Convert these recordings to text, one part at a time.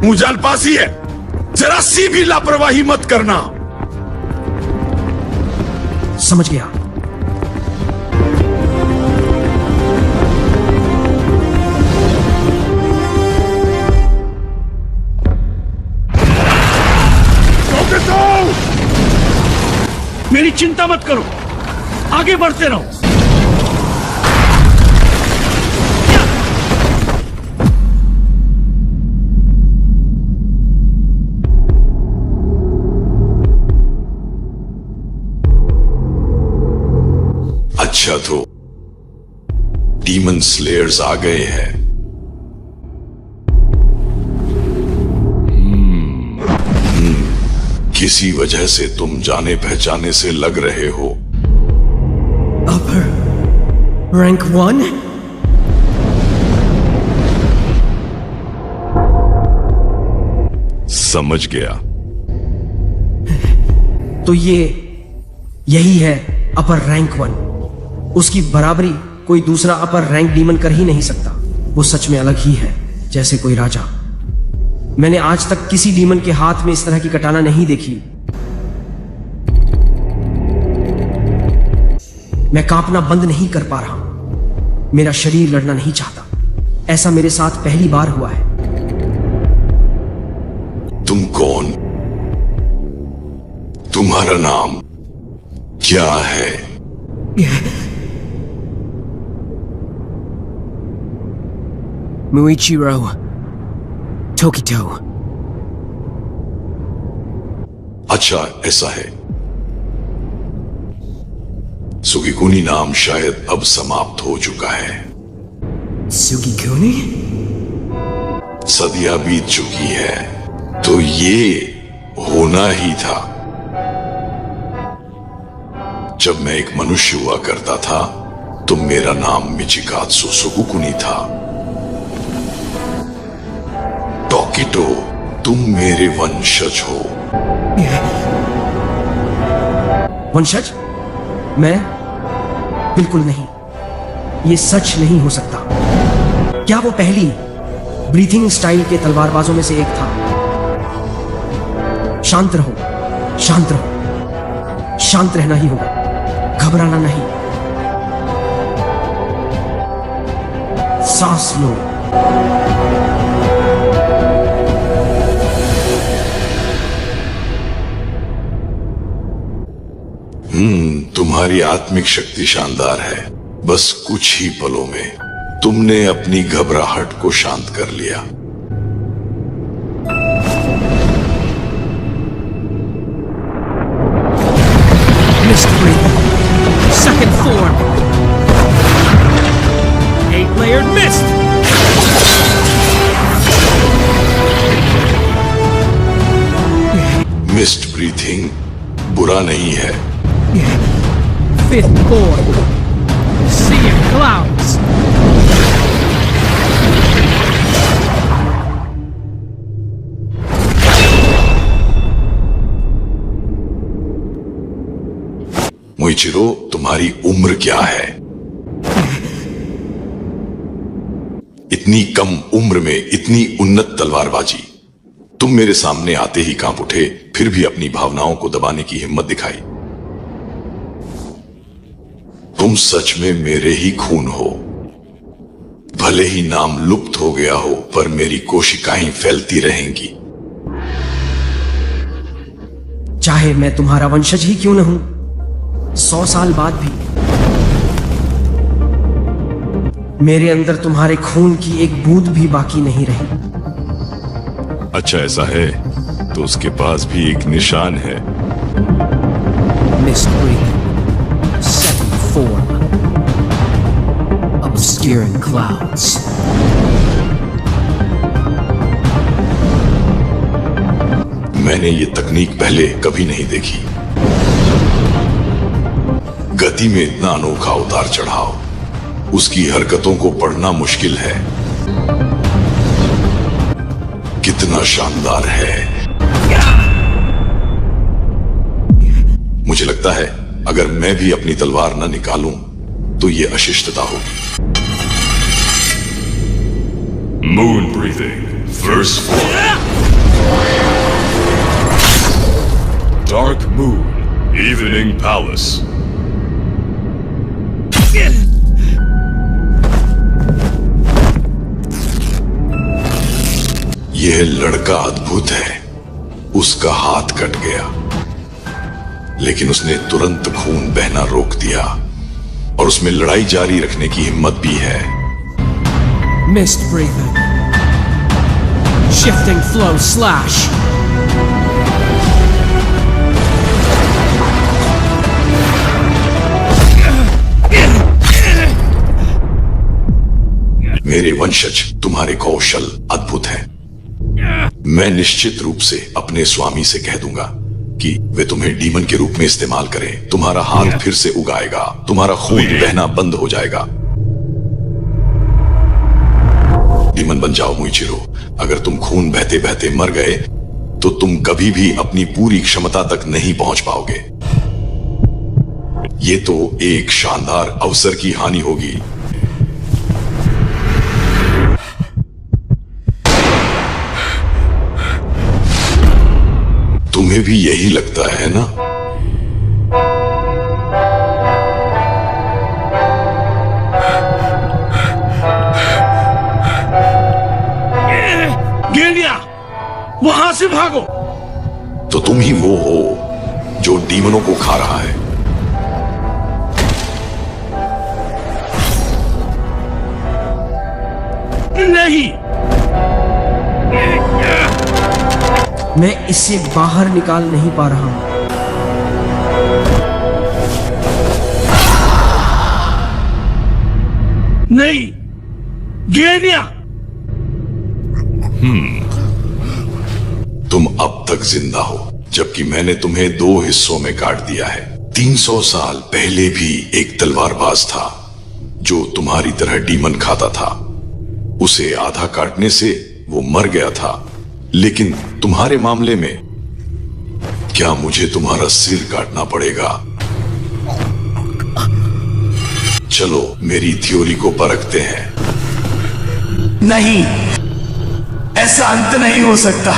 मुजालपासी है, जरा सी भी लापरवाही मत करना। समझ गया। मेरी चिंता मत करो, आगे बढ़ते रहो। अच्छा तो डीमन स्लेयर्स आ गए हैं। किसी वजह से तुम जाने पहचाने से लग रहे हो। अपर रैंक 1? समझ गया। तो यही है अपर रैंक 1। उसकी बराबरी कोई दूसरा अपर रैंक डीमन कर ही नहीं सकता। वो सच में अलग ही है, जैसे कोई राजा। मैंने आज तक किसी डीमन के हाथ में इस तरह की कटाना नहीं देखी। मैं कांपना बंद नहीं कर पा रहा। मेरा शरीर लड़ना नहीं चाहता। ऐसा मेरे साथ पहली बार हुआ है। तुम कौन? तुम्हारा नाम क्या है? मुइचिरो टोकितो। अच्छा ऐसा है। सुगिकुनी नाम शायद अब समाप्त हो चुका है। सुगिकुनी? सदियां बीत चुकी है, तो ये होना ही था। जब मैं एक मनुष्य हुआ करता था तो मेरा नाम मिचिकात्सु सुगुकुनी था। टोकितो, तुम मेरे वंशज हो। वंशज? मैं? बिल्कुल नहीं। ये सच नहीं हो सकता। क्या वो पहली ब्रीथिंग स्टाइल के तलवारबाजों में से एक था? शांत रहो, शांत रहो। शांत रहना ही होगा, घबराना नहीं। सांस लो। तुम्हारी आत्मिक शक्ति शानदार है। बस कुछ ही पलों में तुमने अपनी घबराहट को शांत कर लिया। Mystery. Second form. 8-layered mist. Mist breathing बुरा नहीं है। Fifth form. Sea of clouds. मुइचिरो, तुम्हारी उम्र क्या है? इतनी कम उम्र में इतनी उन्नत तलवारबाजी। तुम मेरे सामने आते ही कांप उठे, फिर भी अपनी भावनाओं को दबाने की हिम्मत दिखाई। तुम सच में मेरे ही खून हो। भले ही नाम लुप्त हो गया हो, पर मेरी कोशिकाएं फैलती रहेंगी। चाहे मैं तुम्हारा वंशज ही क्यों न हूं, 100 साल बाद भी मेरे अंदर तुम्हारे खून की एक बूंद भी बाकी नहीं रही। अच्छा ऐसा है तो उसके पास भी एक निशान है। Mystery. Second form. Obscuring clouds. मैंने ये तकनीक पहले कभी नहीं देखी। गति में इतना अनोखा उतार चढ़ाव, उसकी हरकतों को पढ़ना मुश्किल है। कितना शानदार है। मुझे लगता है अगर मैं भी अपनी तलवार न निकालूं तो ये अशिष्टता होगी। Moon breathing, first form. Dark Moon, Evening Palace. यह लड़का अद्भुत है। उसका हाथ कट गया, लेकिन उसने तुरंत खून बहना रोक दिया और उसमें लड़ाई जारी रखने की हिम्मत भी है। Mist breathing. Shifting flow slash. मेरे वंशज, तुम्हारे कौशल अद्भुत हैं। मैं निश्चित रूप से अपने स्वामी से कह दूंगा कि वे तुम्हें डीमन के रूप में इस्तेमाल करें। तुम्हारा हाथ फिर से उगाएगा, तुम्हारा खून बहना बंद हो जाएगा। डीमन बन जाओ मुइचिरो। अगर तुम खून बहते बहते मर गए तो तुम कभी भी अपनी पूरी क्षमता तक नहीं पहुंच पाओगे। ये तो एक शानदार अवसर की हानि होगी। तुम्हें भी यही लगता है ना? गेलिया, वहां से भागो। तो तुम ही वो हो जो डीमनों को खा रहा है। नहीं, मैं इससे बाहर निकाल नहीं पा रहा हूं। नहीं, गेलिया। तुम अब तक जिंदा हो, जबकि मैंने तुम्हें 2 हिस्सों में काट दिया है। 300 साल पहले भी एक तलवारबाज था जो तुम्हारी तरह डीमन खाता था। उसे आधा काटने से वो मर गया था, लेकिन तुम्हारे मामले में क्या मुझे तुम्हारा सिर काटना पड़ेगा? चलो मेरी थ्योरी को परखते हैं। नहीं, ऐसा अंत नहीं हो सकता।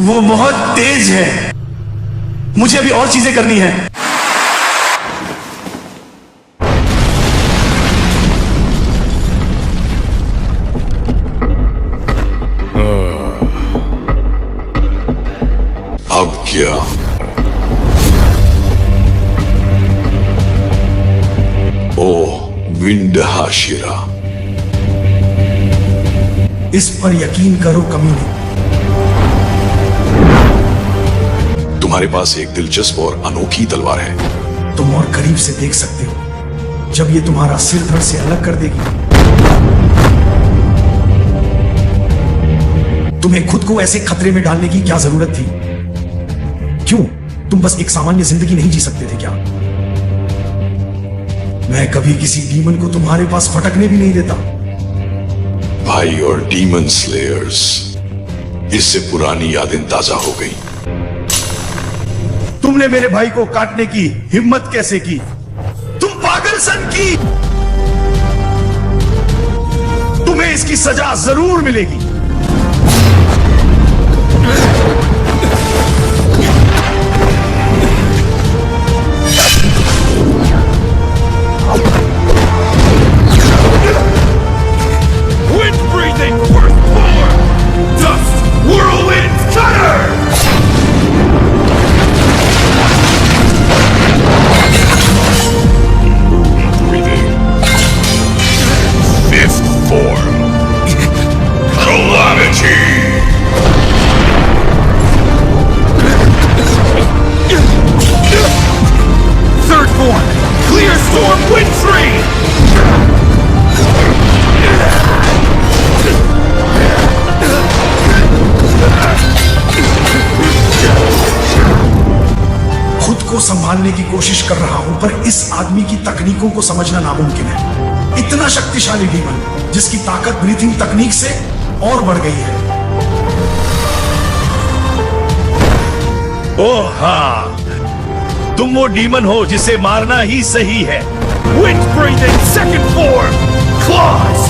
वो बहुत तेज है। मुझे अभी और चीजें करनी है। अब क्या? ओह विंडहाशिरा, इस पर यकीन करो कमीने। तुम्हारे पास एक दिलचस्प और अनोखी तलवार है। तुम और करीब से देख सकते हो जब ये तुम्हारा सिर धड़ से अलग कर देगी। तुम्हें खुद को ऐसे खतरे में डालने की क्या जरूरत थी? क्यों तुम बस एक सामान्य जिंदगी नहीं जी सकते थे क्या? मैं कभी किसी डीमन को तुम्हारे पास फटकने भी नहीं देता। भाई और डीमन स्लेयर्स, इससे पुरानी यादें ताजा हो गई। तुमने मेरे भाई को काटने की हिम्मत कैसे की? तुम पागल सन की। तुम्हें इसकी सजा जरूर मिलेगी। Wind breathing firstborn! Dust whirlwind cutter! Moon breathing. Fifth form. Calamity! Third form. Clear storm wind tree! खुद को संभालने की कोशिश कर रहा हूं, पर इस आदमी की तकनीकों को समझना नामुमकिन है। इतना शक्तिशाली डीमन जिसकी ताकत ब्रीथिंग तकनीक से और बढ़ गई है। ओह हाँ, तुम वो डीमन हो जिसे मारना ही सही है। Wind breathing second form! Claws!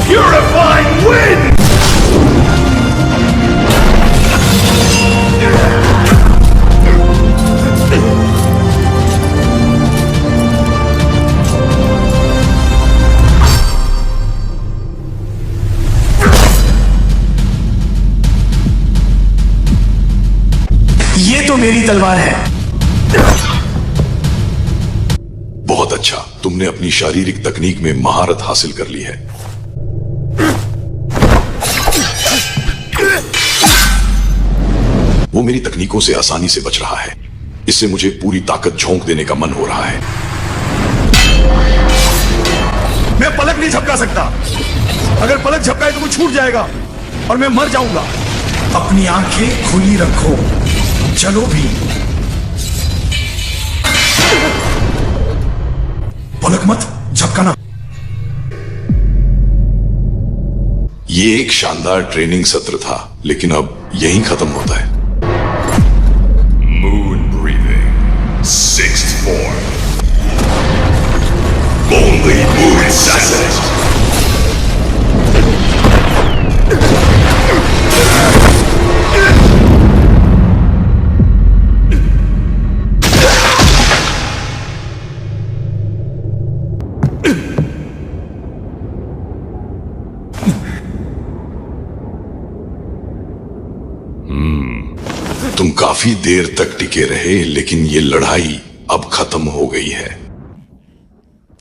Purifying wind! तो मेरी तलवार है। बहुत अच्छा, तुमने अपनी शारीरिक तकनीक में महारत हासिल कर ली है। वो मेरी तकनीकों से आसानी से बच रहा है। इससे मुझे पूरी ताकत झोंक देने का मन हो रहा है। मैं पलक नहीं झपका सकता। अगर पलक झपकाए तो वो छूट जाएगा और मैं मर जाऊंगा। अपनी आंखें खुली रखो, चलो भी। पलक मत झपकाना। ये एक शानदार ट्रेनिंग सत्र था, लेकिन अब यहीं खत्म होता है। Moon breathing. 6th form. Only moon assassin. तुम काफी देर तक टिके रहे, लेकिन ये लड़ाई अब खत्म हो गई है।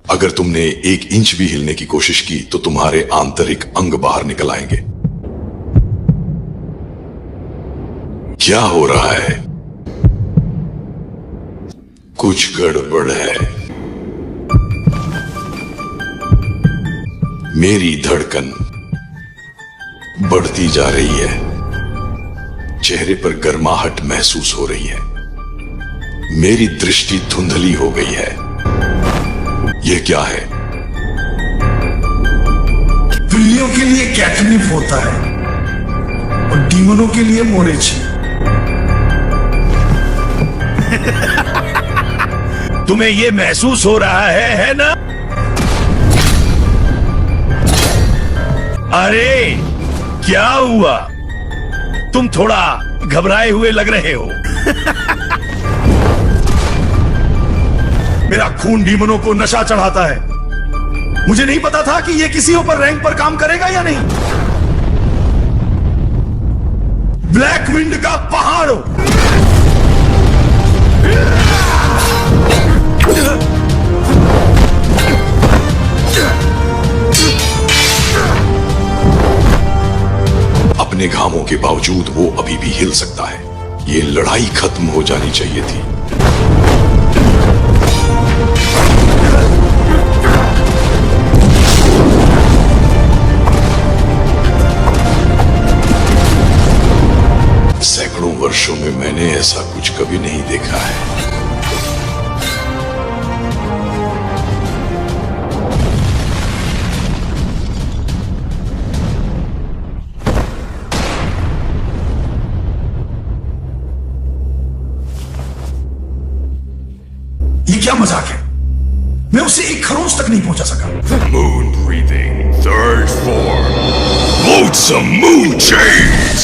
अगर तुमने 1 इंच भी हिलने की कोशिश की तो तुम्हारे आंतरिक अंग बाहर निकल आएंगे। क्या हो रहा है? कुछ गड़बड़ है। मेरी धड़कन बढ़ती जा रही है। चेहरे पर गर्माहट महसूस हो रही है। मेरी दृष्टि धुंधली हो गई है। यह क्या है? बिल्लियों के लिए कैटनिप होता है और डीमनों के लिए मोरेची। तुम्हें ये महसूस हो रहा है ना? अरे क्या हुआ? तुम थोड़ा घबराए हुए लग रहे हो। मेरा खून डीमनों को नशा चढ़ाता है। मुझे नहीं पता था कि यह किसी ऊपर रैंक पर काम करेगा या नहीं। ब्लैक विंड का पहाड़ हो। अपने घावों के बावजूद वो अभी भी हिल सकता है। ये लड़ाई खत्म हो जानी चाहिए थी। सैकड़ों वर्षों में मैंने ऐसा कुछ कभी नहीं देखा है। ये क्या मजाक है? मैं उससे 1 खरोंच तक नहीं पहुंचा सका। Moon breathing. 3rd form. Loadsome moon chains.